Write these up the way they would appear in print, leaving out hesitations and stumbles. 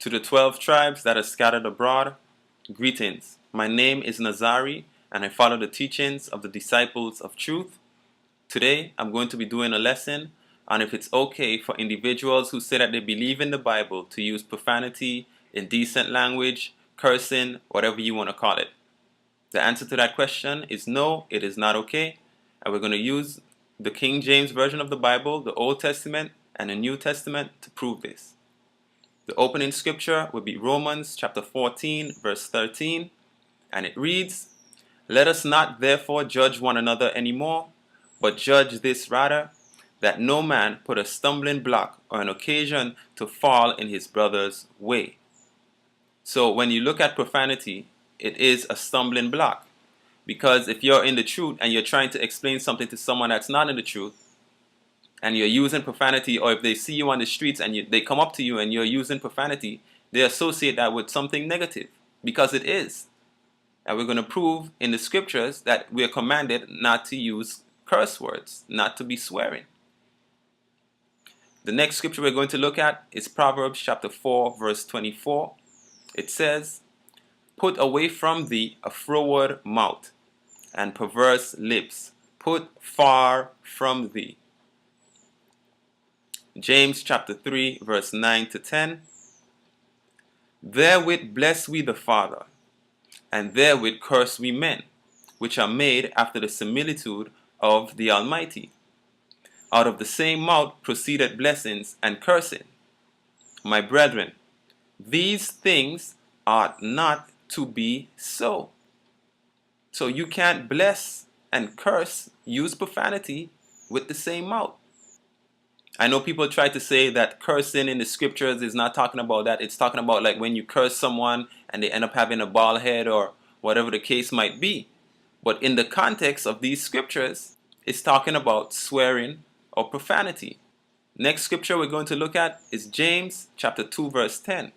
To the 12 tribes that are scattered abroad, greetings. My name is Nazari, and I follow the teachings of the disciples of truth. Today, I'm going to be doing a lesson on if it's okay for individuals who say that they believe in the Bible to use profanity, indecent language, cursing, whatever you want to call it. The answer to that question is no, it is not okay. And we're going to use the King James Version of the Bible, the Old Testament, and the New Testament to prove this. The opening scripture will be Romans chapter 14, verse 13, and it reads, "Let us not therefore judge one another anymore, but judge this rather, that no man put a stumbling block or an occasion to fall in his brother's way." So when you look at profanity, it is a stumbling block. Because if you're in the truth and you're trying to explain something to someone that's not in the truth, and you're using profanity, or if they see you on the streets and they come up to you and you're using profanity, they associate that with something negative, because it is. And we're going to prove in the scriptures that we are commanded not to use curse words, not to be swearing. The next scripture we're going to look at is Proverbs chapter 4, verse 24. It says, "Put away from thee a froward mouth and perverse lips. Put far from thee." James chapter 3, verse 9 to 10. "Therewith bless we the Father, and therewith curse we men, which are made after the similitude of the Almighty. Out of the same mouth proceeded blessings and cursing. My brethren, these things ought not to be so." So you can't bless and curse, use profanity with the same mouth. I know people try to say that cursing in the scriptures is not talking about that. It's talking about like when you curse someone and they end up having a bald head or whatever the case might be. But in the context of these scriptures, it's talking about swearing or profanity. Next scripture we're going to look at is James chapter 2, verse 10.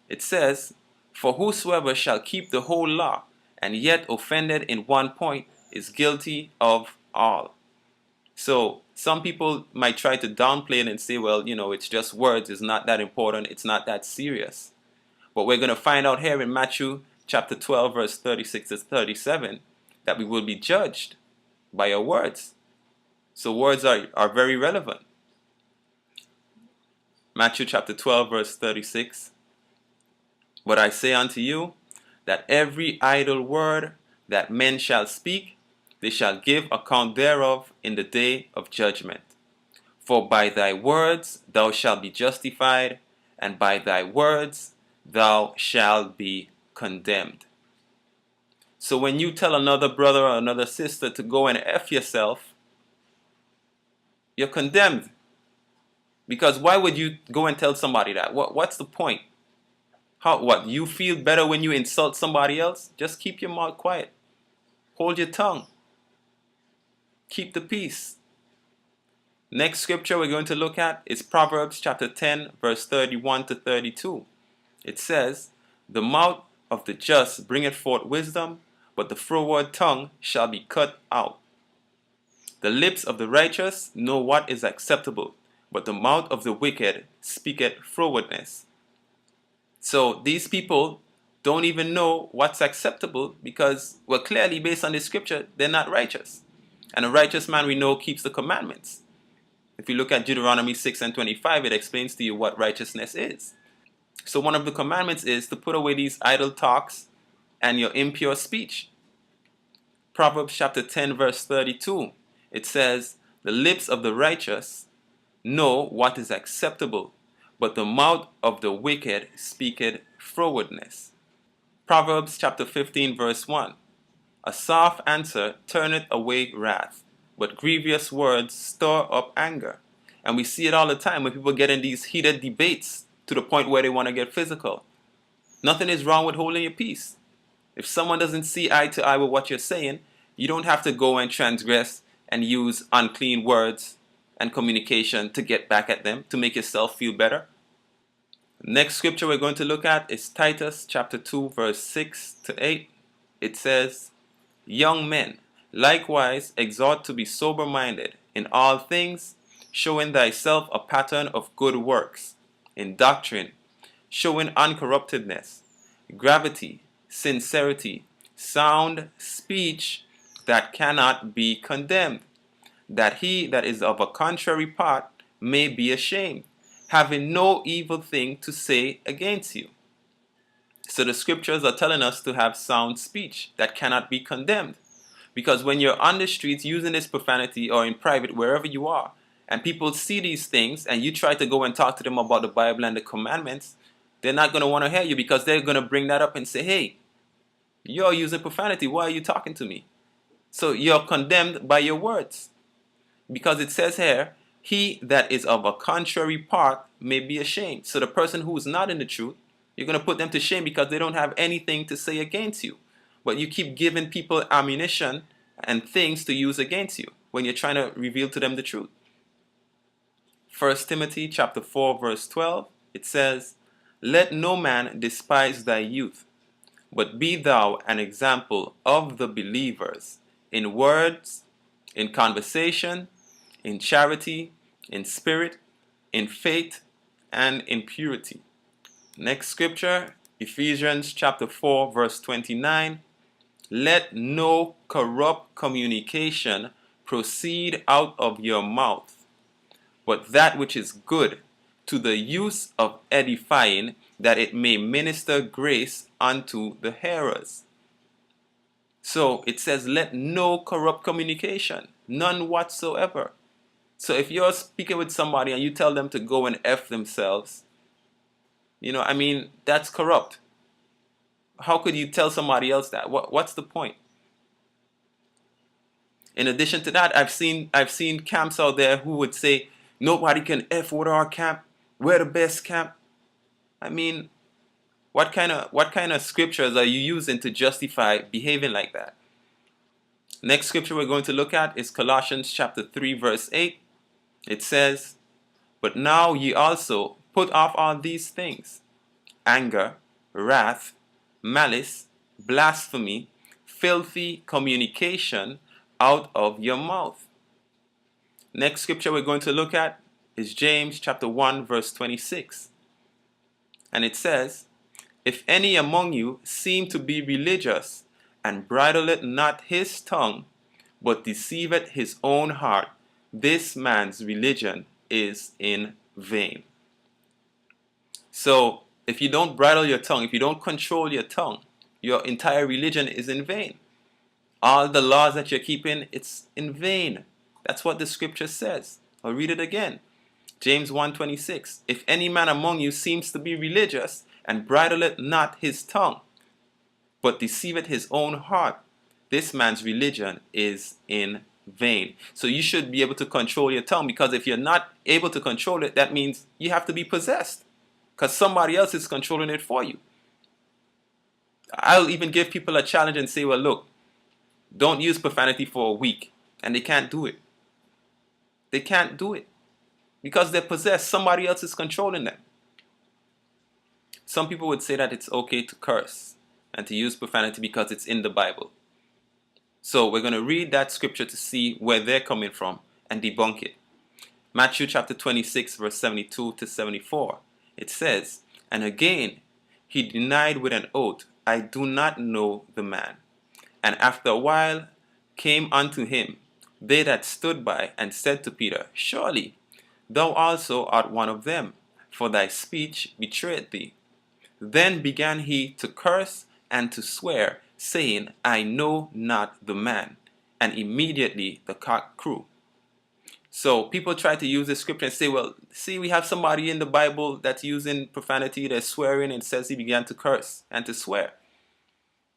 It says, "For whosoever shall keep the whole law and yet offended in one point is guilty of all." So some people might try to downplay it and say, well, it's just words. It's not that important. It's not that serious. But we're going to find out here in Matthew chapter 12, verse 36 to 37, that we will be judged by our words. So words are very relevant. Matthew chapter 12, verse 36. "But I say unto you, that every idle word that men shall speak, they shall give account thereof in the day of judgment. For by thy words thou shalt be justified, and by thy words thou shalt be condemned." So when you tell another brother or another sister to go and F yourself, you're condemned. Because why would you go and tell somebody that? What's the point? What? You feel better when you insult somebody else? Just keep your mouth quiet. Hold your tongue. Keep the peace. Next scripture we're going to look at is Proverbs chapter 10, verse 31 to 32. It says, "The mouth of the just bringeth forth wisdom, but the froward tongue shall be cut out. The lips of the righteous know what is acceptable, but the mouth of the wicked speaketh frowardness." So these people don't even know what's acceptable because, well, clearly based on the scripture, they're not righteous. And a righteous man, we know, keeps the commandments. If you look at Deuteronomy 6 and 25, it explains to you what righteousness is. So one of the commandments is to put away these idle talks and your impure speech. Proverbs chapter 10, verse 32, it says, "The lips of the righteous know what is acceptable, but the mouth of the wicked speaketh frowardness." Proverbs chapter 15, verse 1, "A soft answer turneth away wrath, but grievous words store up anger." And we see it all the time when people get in these heated debates to the point where they want to get physical. Nothing is wrong with holding your peace. If someone doesn't see eye to eye with what you're saying, you don't have to go and transgress and use unclean words and communication to get back at them, to make yourself feel better. Next scripture we're going to look at is Titus chapter 2, verse 6 to 8. It says, "Young men, likewise exhort to be sober-minded in all things, showing thyself a pattern of good works, in doctrine, showing uncorruptedness, gravity, sincerity, sound speech that cannot be condemned, that he that is of a contrary part may be ashamed, having no evil thing to say against you. So the scriptures are telling us to have sound speech that cannot be condemned. Because when you're on the streets using this profanity, or in private, wherever you are, and people see these things and you try to go and talk to them about the Bible and the commandments, they're not going to want to hear you, because they're going to bring that up and say, hey, you're using profanity. Why are you talking to me? So you're condemned by your words. Because it says here, he that is of a contrary part may be ashamed. So the person who is not in the truth, you're going to put them to shame because they don't have anything to say against you. But you keep giving people ammunition and things to use against you when you're trying to reveal to them the truth. 1 Timothy chapter 4 verse 12, it says, let no man despise thy youth, but be thou an example of the believers in words, in conversation, in charity, in spirit, in faith, and in purity. Next scripture, Ephesians chapter 4 verse 29. Let no corrupt communication proceed out of your mouth, but that which is good, to the use of edifying, that it may minister grace unto the hearers. So it says, let no corrupt communication, none whatsoever. So if you're speaking with somebody and you tell them to go and F themselves, that's corrupt. How could you tell somebody else that? What's the point? In addition to that, I've seen camps out there who would say, nobody can F with our camp. We're the best camp. What kind of scriptures are you using to justify behaving like that? Next scripture we're going to look at is Colossians chapter 3 verse 8. It says, but now ye also put off all these things: anger, wrath, malice, blasphemy, filthy communication out of your mouth. Next scripture we're going to look at is James chapter 1 verse 26. And it says, if any among you seem to be religious, and bridleth not his tongue, but deceiveth his own heart, this man's religion is in vain. So if you don't bridle your tongue, if you don't control your tongue, your entire religion is in vain. All the laws that you're keeping, it's in vain. That's what the scripture says. I'll read it again. James 1:26. If any man among you seems to be religious, and bridleth not his tongue, but deceiveth his own heart, this man's religion is in vain. So you should be able to control your tongue, because if you're not able to control it, that means you have to be possessed, because somebody else is controlling it for you. I'll even give people a challenge and say, well, look, don't use profanity for a week, and they can't do it. They can't do it because they're possessed. Somebody else is controlling them. Some people would say that it's okay to curse and to use profanity because it's in the Bible. So we're going to read that scripture to see where they're coming from and debunk it. Matthew chapter 26 verse 72 to 74. It says, and again he denied with an oath, I do not know the man. And after a while came unto him they that stood by, and said to Peter, surely thou also art one of them, for thy speech betrayed thee. Then began he to curse and to swear, saying, I know not the man. And immediately the cock crew. So people try to use this scripture and say, well, see, we have somebody in the Bible that's using profanity, they're swearing, and it says he began to curse and to swear.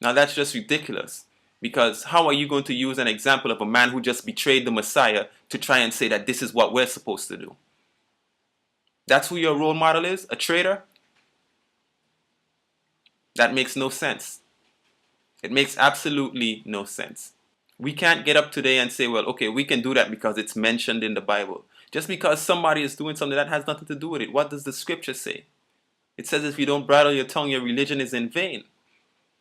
Now that's just ridiculous, because how are you going to use an example of a man who just betrayed the Messiah to try and say that this is what we're supposed to do? That's who your role model is? A traitor? That makes no sense. It makes absolutely no sense. We can't get up today and say, well, okay, we can do that because it's mentioned in the Bible. Just because somebody is doing something, that has nothing to do with it. What does the scripture say? It says if you don't bridle your tongue, your religion is in vain.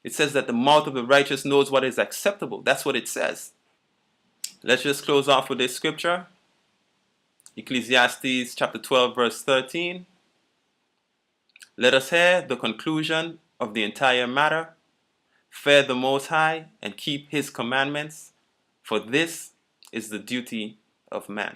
It says that the mouth of the righteous knows what is acceptable. That's what it says. Let's just close off with this scripture. Ecclesiastes chapter 12 verse 13. Let us hear the conclusion of the entire matter. Fear the Most High and keep his commandments, for this is the duty of man.